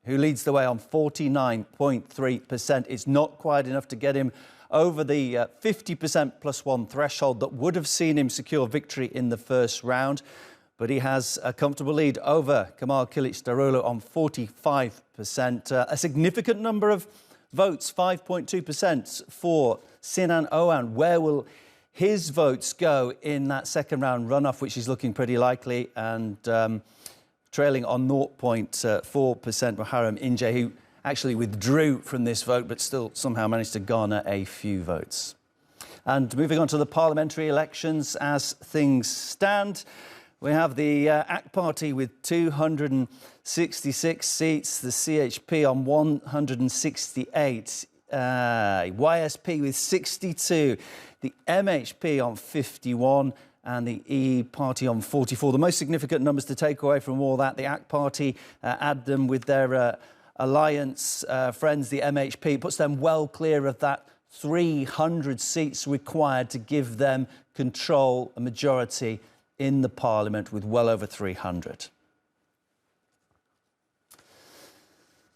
who leads the way on 49.3%. It's not quite enough to get him over the 50% plus one threshold that would have seen him secure victory in the first round. But he has a comfortable lead over Kemal Kılıçdaroğlu on 45%. A significant number of votes, 5.2% for Sinan Oğan. Where will his votes go in that second round runoff, which is looking pretty likely, and trailing on 0.4% Muharrem İnce, who actually withdrew from this vote but still somehow managed to garner a few votes. And moving on to the parliamentary elections, as things stand, we have the AK Party with 266 seats, the CHP on 168, YSP with 62, the MHP on 51, and the E Party on 44. The most significant numbers to take away from all that, the AK Party, add them with their alliance friends, the MHP, puts them well clear of that 300 seats required to give them control, a majority in the parliament, with well over 300.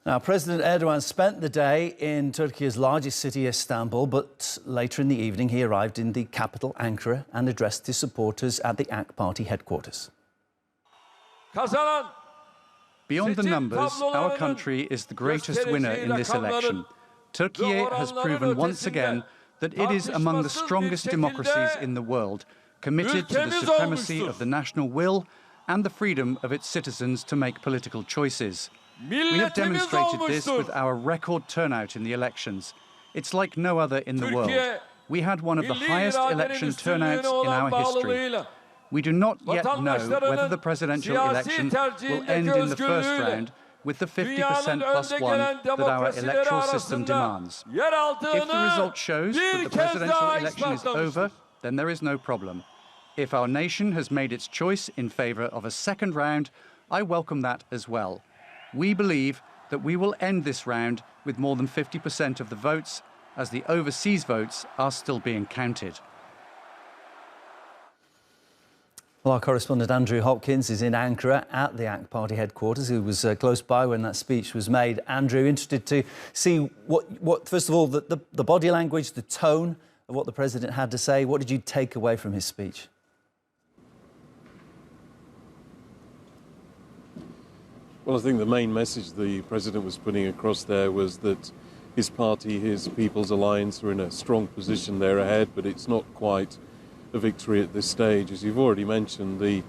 Now, President Erdogan spent the day in Turkey's largest city, Istanbul, but later in the evening he arrived in the capital, Ankara, and addressed his supporters at the AK Party headquarters. Beyond the numbers, our country is the greatest winner in this election. Turkey has proven once again that it is among the strongest democracies in the world, committed to the supremacy of the national will and the freedom of its citizens to make political choices. We have demonstrated this with our record turnout in the elections. It's like no other in the world. We had one of the highest election turnouts in our history. We do not yet know whether the presidential election will end in the first round with the 50% plus one that our electoral system demands. If the result shows that the presidential election is over, then there is no problem. If our nation has made its choice in favour of a second round, I welcome that as well. We believe that we will end this round with more than 50% of the votes, as the overseas votes are still being counted. Well, our correspondent Andrew Hopkins is in Ankara at the AK Party headquarters, who was close by when that speech was made. Andrew, interested to see what first of all, the body language, the tone of what the president had to say. What did you take away from his speech? Well, I think the main message the president was putting across there was that his party, his People's Alliance, are in a strong position there ahead, but it's not quite a victory at this stage. As you've already mentioned, the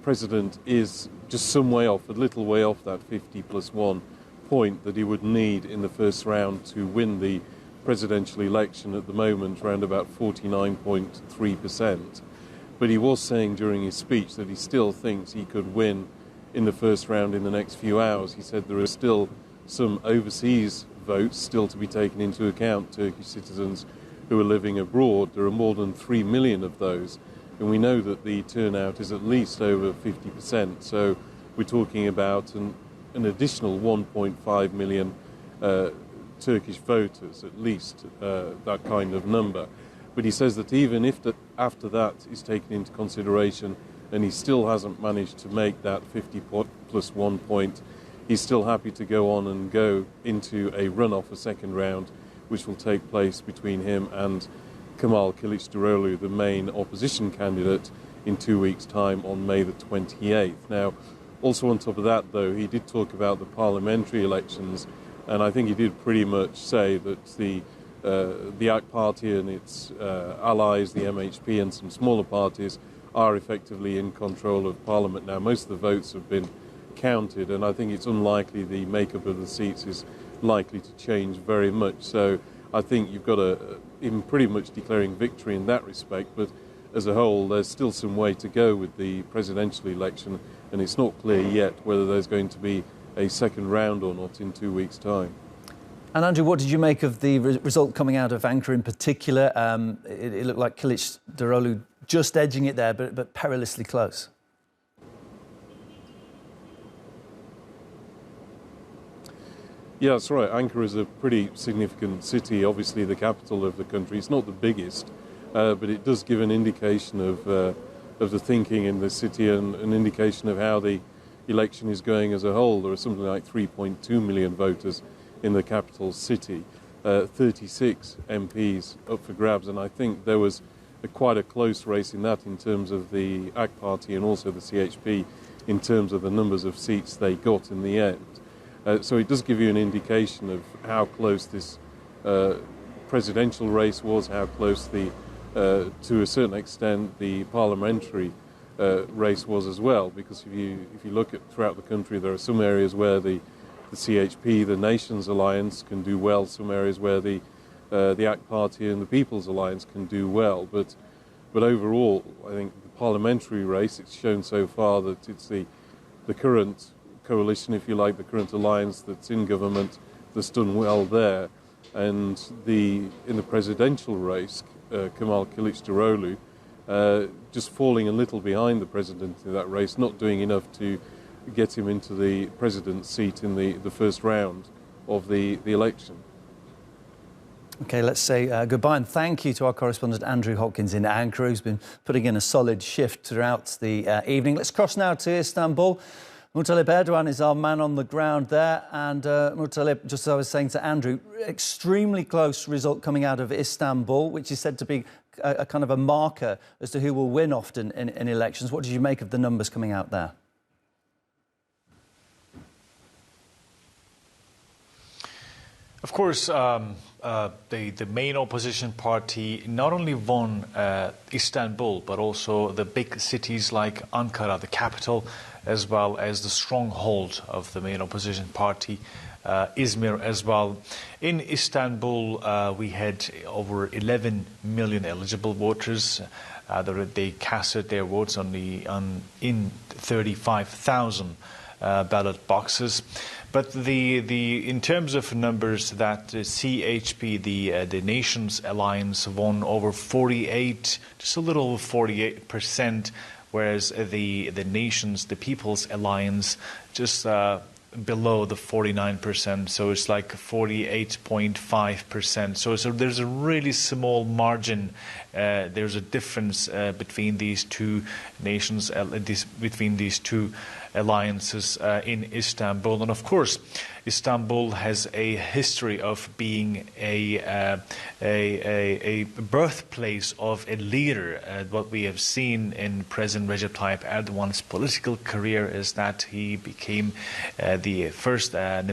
president is just some way off, a little way off that 50+1 point that he would need in the first round to win the presidential election, at the moment around about 49.3%. But he was saying during his speech that he still thinks he could win in the first round in the next few hours. He said there are still some overseas votes still to be taken into account, Turkish citizens who are living abroad. There are more than 3 million of those, and we know that the turnout is at least over 50%. So we're talking about an additional 1.5 million Turkish voters, at least that kind of number. But he says that even if after that is taken into consideration and he still hasn't managed to make that 50+1 point, he's still happy to go on and go into a runoff, a second round, which will take place between him and Kemal Kılıçdaroğlu, the main opposition candidate, in 2 weeks' time on May the 28th. Now, also on top of that, though, he did talk about the parliamentary elections, and I think he did pretty much say that the AK Party and its allies, the MHP and some smaller parties, are effectively in control of Parliament now. Most of the votes have been counted, and I think it's unlikely the makeup of the seats is likely to change very much. So I think you've got him pretty much declaring victory in that respect, but as a whole there's still some way to go with the presidential election, and it's not clear yet whether there's going to be a second round or not in 2 weeks' time. And Andrew, what did you make of the result coming out of Ankara in particular? It looked like Kılıçdaroğlu just edging it there, but perilously close. Yeah, that's right. Ankara is a pretty significant city, obviously the capital of the country. It's not the biggest, but it does give an indication of the thinking in the city and an indication of how the election is going as a whole. There are something like 3.2 million voters in the capital city, 36 MPs up for grabs, and I think there was quite a close race in that in terms of the AK Party and also the CHP in terms of the numbers of seats they got in the end. So it does give you an indication of how close this presidential race was, how close to a certain extent the parliamentary race was as well, because if you look at throughout the country, there are some areas where the CHP, the Nations Alliance, can do well, some areas where the AK Party and the People's Alliance can do well, but overall I think the parliamentary race, it's shown so far that it's the current coalition, if you like, the current alliance that's in government that's done well there. And in the presidential race, Kemal Kılıçdaroğlu just falling a little behind the president in that race, not doing enough to get him into the president's seat in the first round of the election. OK, let's say goodbye and thank you to our correspondent Andrew Hopkins in Ankara, who's been putting in a solid shift throughout the evening. Let's cross now to Istanbul. Murtalip Erdogan is our man on the ground there. And Murtalip, just as I was saying to Andrew, extremely close result coming out of Istanbul, which is said to be a kind of a marker as to who will win often in elections. What did you make of the numbers coming out there? Of course, the main opposition party not only won Istanbul, but also the big cities like Ankara, the capital, as well as the stronghold of the main opposition party, Izmir as well. In Istanbul, we had over 11 million eligible voters. They casted their votes in 35,000 ballot boxes. But in terms of numbers, that CHP, the Nations Alliance, won over 48, just a little over 48%, whereas the People's Alliance, just below the 49%, so it's like 48.5%. So there's a really small margin. There's a difference between these two nations, between these two alliances in Istanbul. And of course, Istanbul has a history of being a birthplace of a leader. What we have seen in President Recep Tayyip Erdogan's political career is that he became the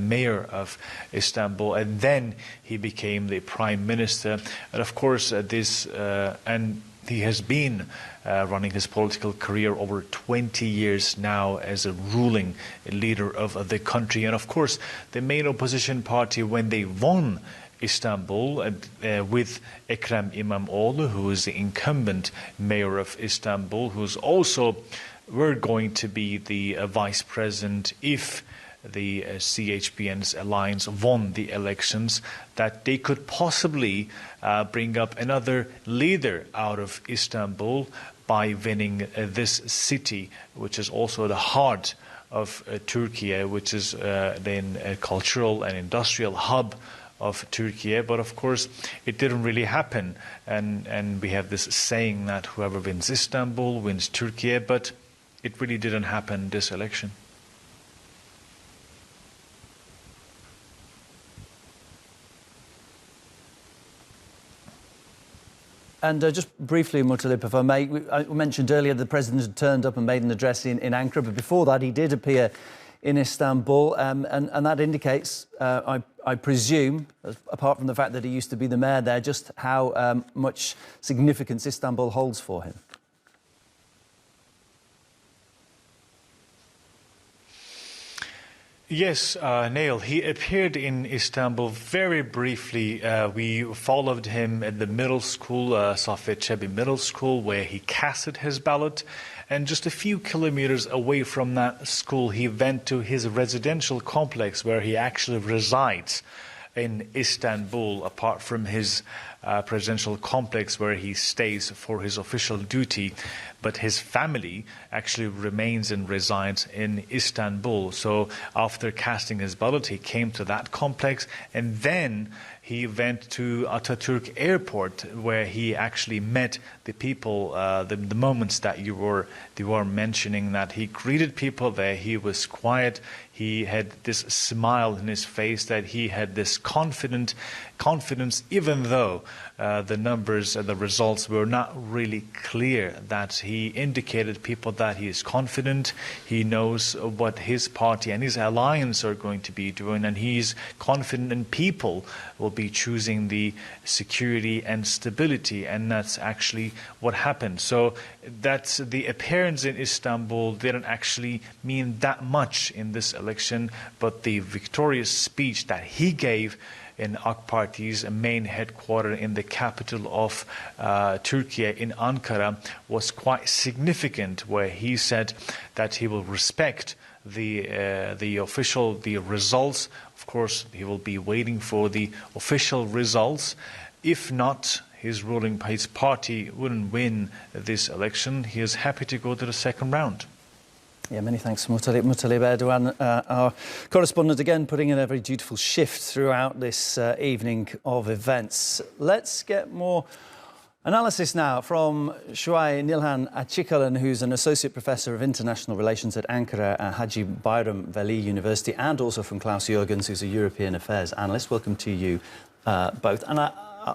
mayor of Istanbul, and then he became the prime minister. And of course, and he has been running his political career over 20 years now as a ruling leader of the country. And of course, the main opposition party, when they won Istanbul with Ekrem İmamoğlu, who is the incumbent mayor of Istanbul, who's also going to be the vice president if the CHP's alliance won the elections, that they could possibly bring up another leader out of Istanbul by winning this city, which is also the heart of Turkey, which is then a cultural and industrial hub of Turkey. But of course, it didn't really happen. And we have this saying that whoever wins Istanbul wins Turkey, but it really didn't happen this election. And just briefly, Murtalip, if I may, I mentioned earlier the president had turned up and made an address in Ankara, but before that he did appear in Istanbul, and that indicates, I presume, apart from the fact that he used to be the mayor there, just how much significance Istanbul holds for him. Yes, Neil, he appeared in Istanbul very briefly. We followed him at the middle school, Safet Çebi Middle School, where he casted his ballot. And just a few kilometers away from that school, he went to his residential complex where he actually resides in Istanbul, apart from his presidential complex where he stays for his official duty, but his family actually remains and resides in Istanbul. So after casting his ballot, he came to that complex, and then he went to Atatürk Airport, where he actually met the people, the moments that you were mentioning, that he greeted people there. He was quiet. He had this smile in his face, that he had this confidence, even though the numbers and the results were not really clear, that he indicated people that he is confident, he knows what his party and his alliance are going to be doing, and he's confident in people will be choosing the security and stability, and that's actually what happened. So that's the appearance in Istanbul didn't actually mean that much in this election, but the victorious speech that he gave in AK Parti's main headquarters in the capital of Turkey, in Ankara, was quite significant, where he said that he will respect the results. Of course, he will be waiting for the official results. If not, his party wouldn't win this election. He is happy to go to the second round. Yeah, many thanks, Mutalib Erdogan, our correspondent, again putting in a very dutiful shift throughout this evening of events. Let's get more analysis now from Shuay Nilhan Achikalan, who's an associate professor of international relations at Ankara Haji Bayram Veli University, and also from Klaus Jürgens, who's a European affairs analyst. Welcome to you both. And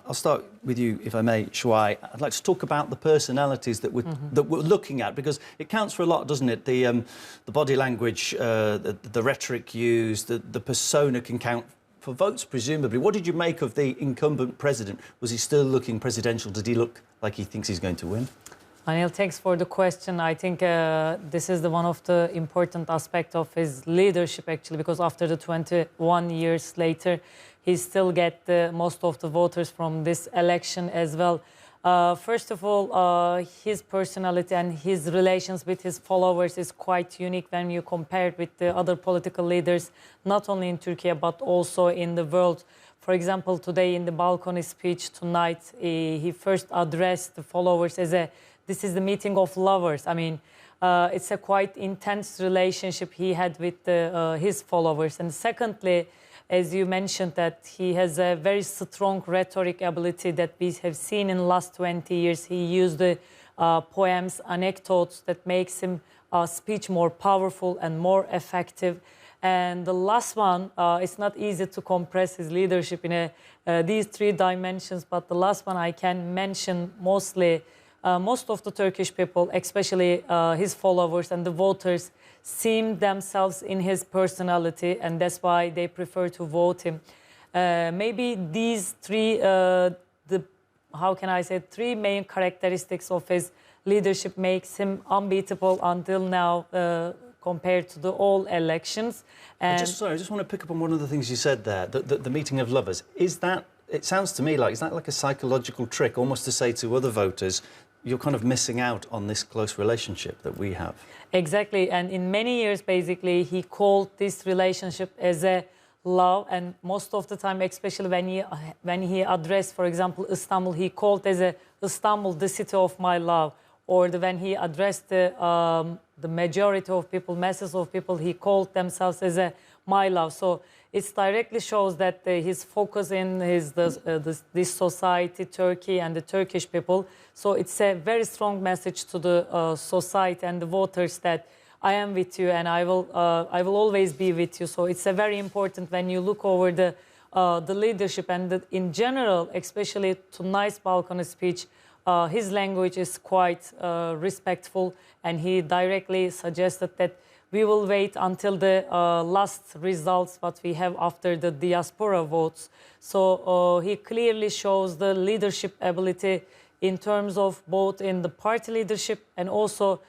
I'll start with you, if I may, Shuay. I'd like to talk about the personalities that we're looking at, because it counts for a lot, doesn't it? The body language, the rhetoric used, the persona can count for votes, presumably. What did you make of the incumbent president? Was he still looking presidential? Did he look like he thinks he's going to win? Anil, thanks for the question. I think this is one of the important aspects of his leadership, actually, because after the 21 years later, he still get most of the voters from this election as well. First of all, his personality and his relations with his followers is quite unique when you compare it with the other political leaders, not only in Turkey, but also in the world. For example, today in the balcony speech tonight, he first addressed the followers as this is the meeting of lovers. I mean, it's a quite intense relationship he had with his followers. And secondly, as you mentioned, that he has a very strong rhetoric ability that we have seen in the last 20 years. He used the poems, anecdotes that makes him speech more powerful and more effective. And the last one, it's not easy to compress his leadership in these three dimensions, but the last one I can mention mostly, most of the Turkish people, especially his followers and the voters, seem themselves in his personality, and that's why they prefer to vote him. Maybe these three, three main characteristics of his leadership makes him unbeatable until now compared to the all elections. And I just want to pick up on one of the things you said there, the meeting of lovers. Is that, it sounds to me like, is that like a psychological trick, almost to say to other voters, you're kind of missing out on this close relationship that we have? Exactly, and in many years, basically, he called this relationship as a love, and most of the time, especially when he addressed, for example, Istanbul, he called as Istanbul, the city of my love, or when he addressed the majority of people, masses of people, he called themselves as my love. So it directly shows that his focus in this society, Turkey, and the Turkish people. So it's a very strong message to the society and the voters that I am with you and I will always be with you. So it's a very important when you look over the leadership and in general, especially tonight's balcony speech. His language is quite respectful, and he directly suggested that we will wait until the last results what we have after the diaspora votes. So he clearly shows the leadership ability in terms of both in the party leadership, and also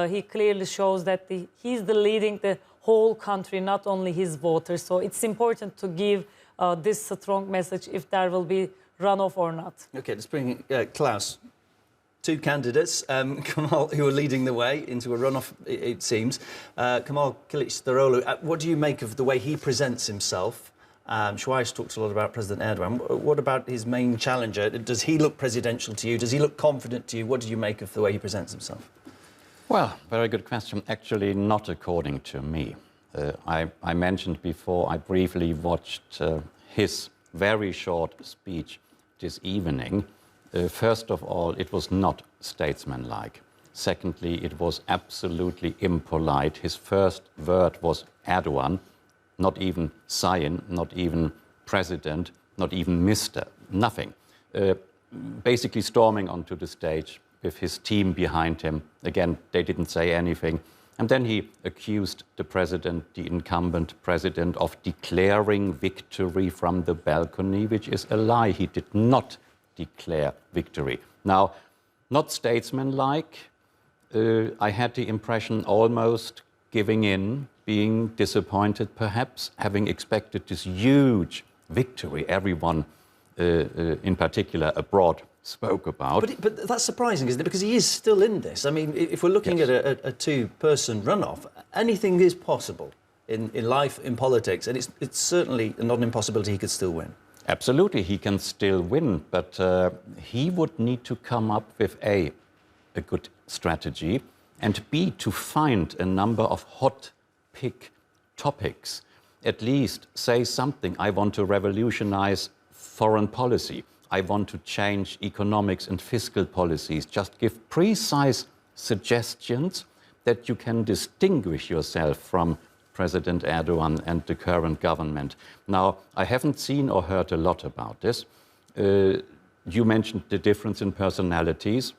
he clearly shows that he's leading the whole country, not only his voters. So it's important to give this strong message if there will be runoff or not. OK, let's bring Klaus. Two candidates, Kemal, who are leading the way into a runoff, it seems. Kemal Kılıçdaroğlu, what do you make of the way he presents himself Shuai's talked a lot about President Erdogan. What about his main challenger? Does he look presidential to you? Does he look confident to you? What do you make of the way he presents himself? Well, very good question. Actually, not according to me. I mentioned before, I briefly watched his very short speech this evening. First of all, it was not statesmanlike. Secondly, it was absolutely impolite. His first word was Erdogan, not even Sayın, not even President, not even Mr., nothing. Basically storming onto the stage with his team behind him. Again, they didn't say anything. And then he accused the president, the incumbent president, of declaring victory from the balcony, which is a lie. He did not declare victory. Now, not statesmanlike. I had the impression almost giving in, being disappointed perhaps, having expected this huge victory everyone, in particular abroad, spoke about. But that's surprising, isn't it? Because he is still in this. I mean, if we're looking at a two-person runoff, anything is possible in life, in politics, and it's certainly not an impossibility he could still win. Absolutely, he can still win, but he would need to come up with A, a good strategy, and B, to find a number of hot pick topics. At least say something. I want to revolutionize foreign policy. I want to change economics and fiscal policies. Just give precise suggestions that you can distinguish yourself from President Erdogan and the current government. Now, I haven't seen or heard a lot about this. You mentioned the difference in personalities.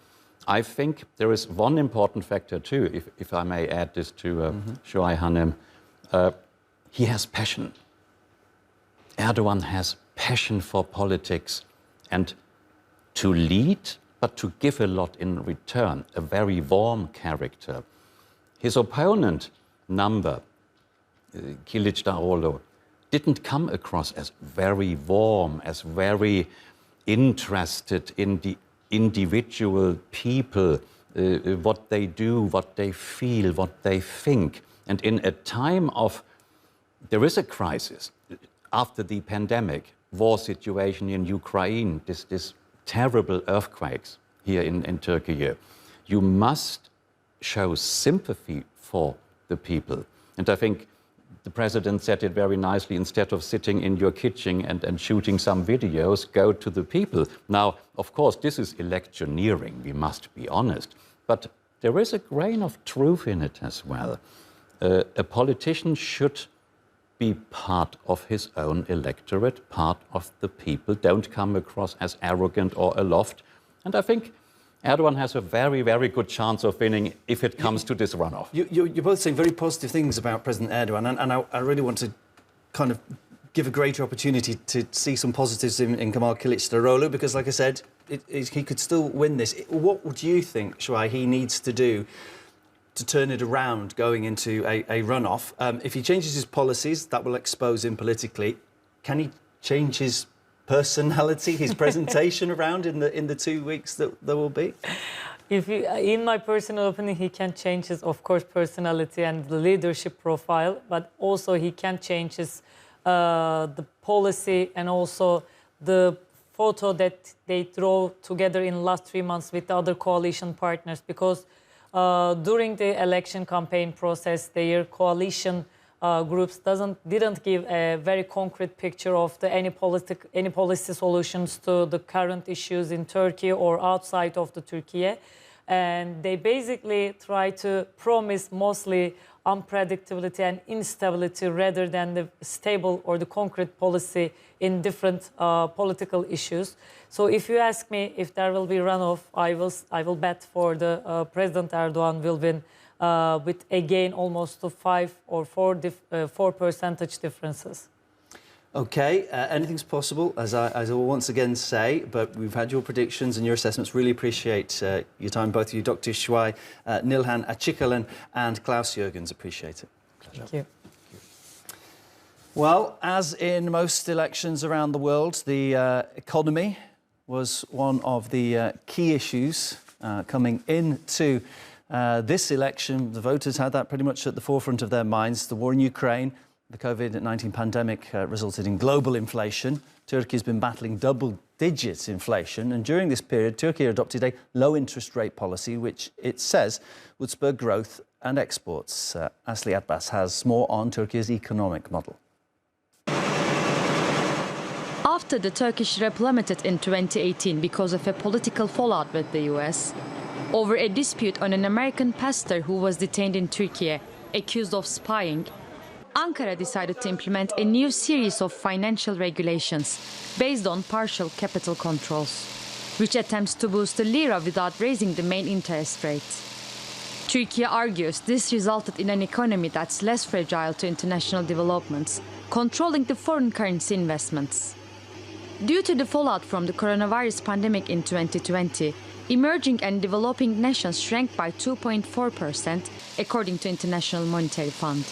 I think there is one important factor too, if I may add this to Shuai Hanem. He has passion. Erdogan has passion for politics and to lead, but to give a lot in return, a very warm character. His opponent, Number, Kılıçdaroğlu, didn't come across as very warm, as very interested in the individual people, what they do, what they feel, what they think. And in a time of, there is a crisis after the pandemic, war situation in Ukraine, this terrible earthquakes here in Turkey, you must show sympathy for the people. And I think the president said it very nicely, instead of sitting in your kitchen and shooting some videos, go to the people. Now, of course, this is electioneering, we must be honest, but there is a grain of truth in it as well. A politician should be part of his own electorate, part of the people, don't come across as arrogant or aloft. And I think Erdogan has a very, very good chance of winning if it comes to this runoff. You're both saying very positive things about President Erdogan, and I really want to kind of give a greater opportunity to see some positives in Kemal Kılıçdaroğlu, because, like I said, he could still win this. What would you think, Shuai, he needs to do to turn it around going into a runoff? If he changes his policies, that will expose him politically. Can he change his personality, his presentation around in the 2 weeks that there will be? In my personal opinion, he can change his, of course, personality and the leadership profile, but also he can change his the policy and also the photo that they draw together in the last 3 months with the other coalition partners, because during the election campaign process, their coalition groups didn't give a very concrete picture of any policy solutions to the current issues in Turkey or outside of the Turkey, and they basically try to promise mostly unpredictability and instability rather than the stable or the concrete policy in different political issues. So if you ask me if there will be runoff, I will bet for the President Erdogan will win with again almost 5 or 4 percentage differences. Okay, anything's possible, as I will once again say, but we've had your predictions and your assessments. Really appreciate your time, both of you, Dr. Shuai, Nilhan Achikalan and Klaus Jürgens. Appreciate it. Pleasure. Thank you. Well, as in most elections around the world, the economy was one of the key issues coming into this election. The voters had that pretty much at the forefront of their minds. The war in Ukraine, The COVID-19 pandemic resulted in global inflation. Turkey has been battling double-digit inflation, and during this period, Turkey adopted a low-interest rate policy, which it says would spur growth and exports. Asli Atbas has more on Turkey's economic model. After the Turkish lira plummeted in 2018 because of a political fallout with the US, over a dispute on an American pastor who was detained in Turkey, accused of spying, Ankara decided to implement a new series of financial regulations based on partial capital controls, which attempts to boost the lira without raising the main interest rate. Turkey argues this resulted in an economy that's less fragile to international developments, controlling the foreign currency investments. Due to the fallout from the coronavirus pandemic in 2020, emerging and developing nations shrank by 2.4%, according to International Monetary Fund.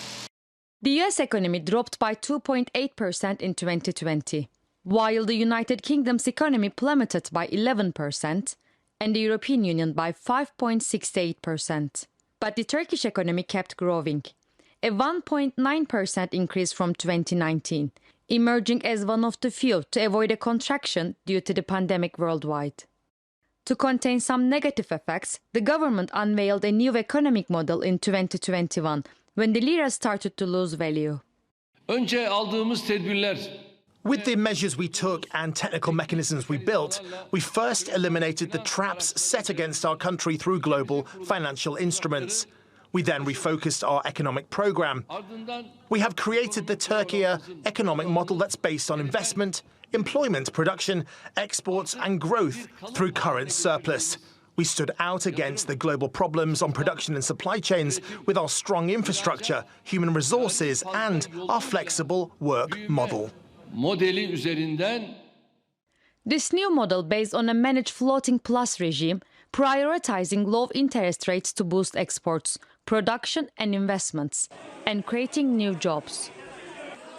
The US economy dropped by 2.8% in 2020, while the United Kingdom's economy plummeted by 11% and the European Union by 5.68%. But the Turkish economy kept growing, a 1.9% increase from 2019, emerging as one of the few to avoid a contraction due to the pandemic worldwide. To contain some negative effects, the government unveiled a new economic model in 2021 when the lira started to lose value. With the measures we took and technical mechanisms we built, we first eliminated the traps set against our country through global financial instruments. We then refocused our economic program. We have created the Turkey economic model that's based on investment, employment, production, exports and growth through current surplus. We stood out against the global problems on production and supply chains with our strong infrastructure, human resources and our flexible work model. This new model, based on a managed floating plus regime, prioritizing low interest rates to boost exports, production and investments, and creating new jobs.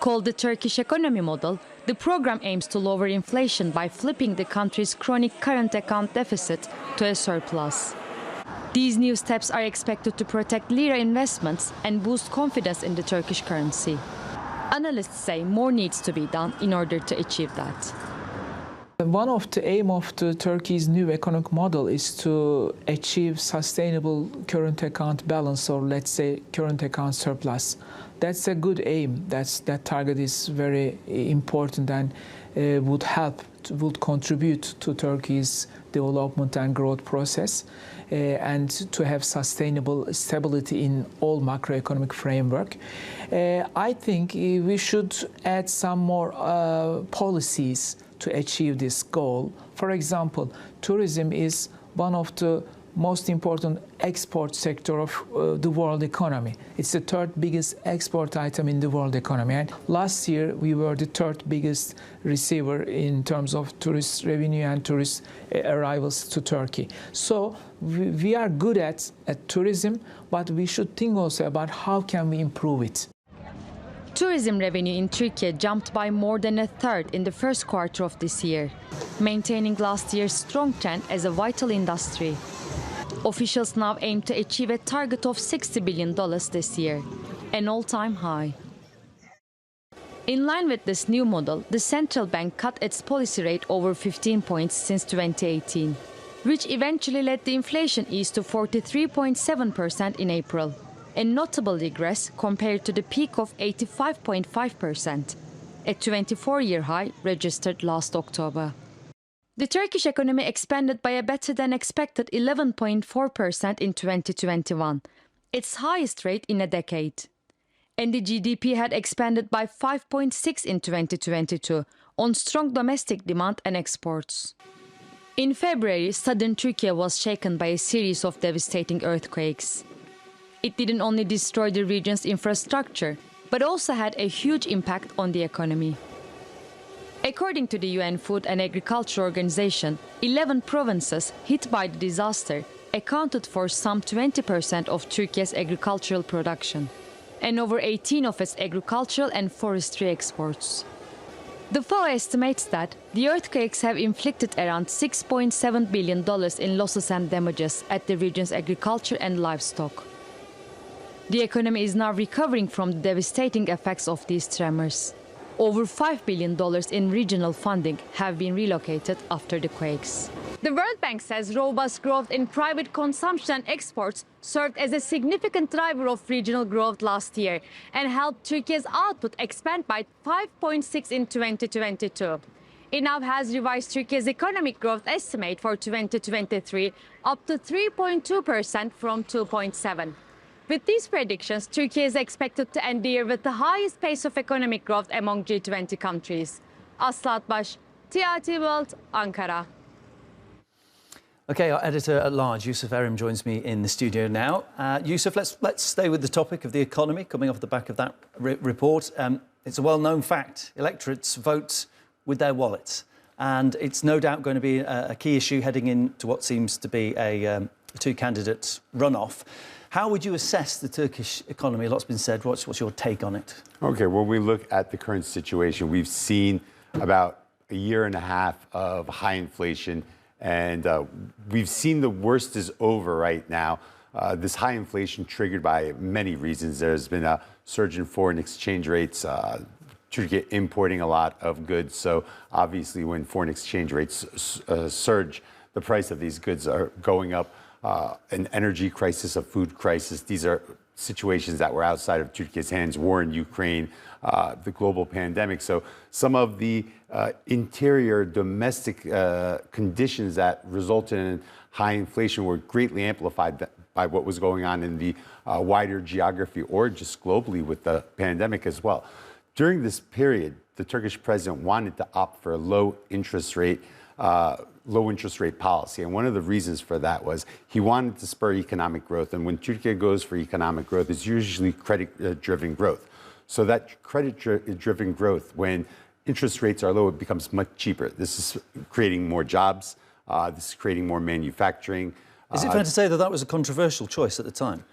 Called the Turkish economy model, the program aims to lower inflation by flipping the country's chronic current account deficit to a surplus. These new steps are expected to protect lira investments and boost confidence in the Turkish currency. Analysts say more needs to be done in order to achieve that. One of the aims of the Turkey's new economic model is to achieve sustainable current account balance, or let's say current account surplus. That's a good aim. That target is very important and would contribute to Turkey's development and growth process, and to have sustainable stability in all macroeconomic framework. I think we should add some more policies to achieve this goal. For example, tourism is one of the most important export sector of the world economy. It's the third biggest export item in the world economy. And last year, we were the third biggest receiver in terms of tourist revenue and tourist arrivals to Turkey. So we are good at tourism, but we should think also about how can we improve it. Tourism revenue in Turkey jumped by more than a third in the first quarter of this year, maintaining last year's strong trend as a vital industry. Officials now aim to achieve a target of $60 billion this year, an all-time high. In line with this new model, the central bank cut its policy rate over 15 points since 2018, which eventually led the inflation ease to 43.7% in April, a notable regress compared to the peak of 85.5%, a 24-year high registered last October. The Turkish economy expanded by a better-than-expected 11.4% in 2021, its highest rate in a decade. And the GDP had expanded by 5.6% in 2022 on strong domestic demand and exports. In February, southern Turkey was shaken by a series of devastating earthquakes. It didn't only destroy the region's infrastructure, but also had a huge impact on the economy. According to the UN Food and Agriculture Organization, 11 provinces hit by the disaster accounted for some 20% of Turkey's agricultural production and over 18% of its agricultural and forestry exports. The FAO estimates that the earthquakes have inflicted around $6.7 billion in losses and damages at the region's agriculture and livestock. The economy is now recovering from the devastating effects of these tremors. Over $5 billion in regional funding have been relocated after the quakes. The World Bank says robust growth in private consumption and exports served as a significant driver of regional growth last year and helped Turkey's output expand by 5.6% in 2022. It now has revised Turkey's economic growth estimate for 2023 up to 3.2% from 2.7%. With these predictions, Turkey is expected to end the year with the highest pace of economic growth among G20 countries. Aslı Atbaş, TRT World, Ankara. OK, our editor-at-large, Yusuf Erim, joins me in the studio now. Yusuf, let's stay with the topic of the economy, coming off the back of that report. It's a well-known fact. Electorates vote with their wallets. And it's no doubt going to be a key issue heading into what seems to be a two-candidate runoff. How would you assess the Turkish economy? A lot's been said. What's your take on it? OK, when we look at the current situation, we've seen about a year and a half of high inflation, and we've seen the worst is over right now. This high inflation triggered by many reasons. There's been a surge in foreign exchange rates, Turkey importing a lot of goods. So obviously when foreign exchange rates surge, the price of these goods are going up. An energy crisis, a food crisis. These are situations that were outside of Turkey's hands, war in Ukraine, the global pandemic. So some of the interior domestic conditions that resulted in high inflation were greatly amplified by what was going on in the wider geography or just globally with the pandemic as well. During this period, the Turkish president wanted to opt for a low interest rate policy. And one of the reasons for that was he wanted to spur economic growth. And when Turkey goes for economic growth, it's usually credit-driven growth. So that credit-driven growth, when interest rates are low, it becomes much cheaper. This is creating more jobs. This is creating more manufacturing. Is it fair to say that that was a controversial choice at the time?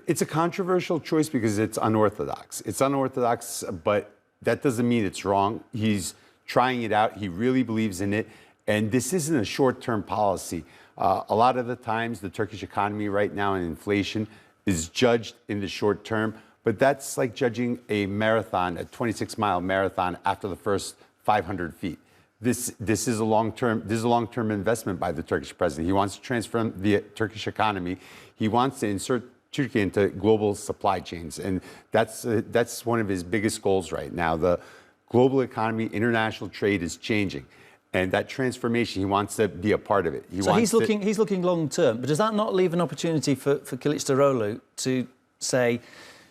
It's a controversial choice because it's unorthodox. It's unorthodox, but that doesn't mean it's wrong. He's trying it out. He really believes in it. And this isn't a short-term policy. A lot of the times, the Turkish economy right now and inflation is judged in the short term. But that's like judging a marathon, a 26-mile marathon after the first 500 feet. This is a long-term investment by the Turkish president. He wants to transform the Turkish economy. He wants to insert Turkey into global supply chains. And that's one of his biggest goals right now. The global economy, international trade is changing. And that transformation, he wants to be a part of it. So he's looking long term, but does that not leave an opportunity for Kılıçdaroğlu to say,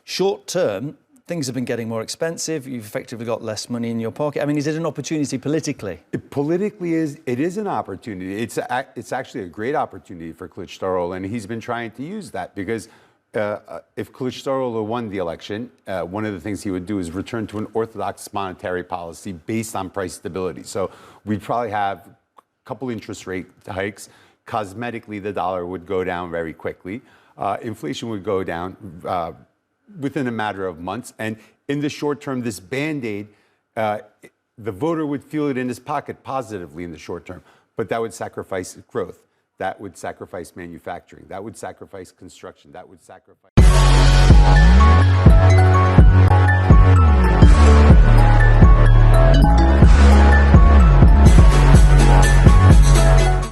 short term, things have been getting more expensive, you've effectively got less money in your pocket? I mean, is it an opportunity politically? Politically, it is an opportunity. It's actually a great opportunity for Kılıçdaroğlu, and he's been trying to use that because if Kılıçdaroğlu won the election, one of the things he would do is return to an orthodox monetary policy based on price stability. So we'd probably have a couple interest rate hikes. Cosmetically, the dollar would go down very quickly. Inflation would go down within a matter of months. And in the short term, this Band-Aid, the voter would feel it in his pocket positively in the short term, but that would sacrifice growth. That would sacrifice manufacturing. That would sacrifice construction. That would sacrifice...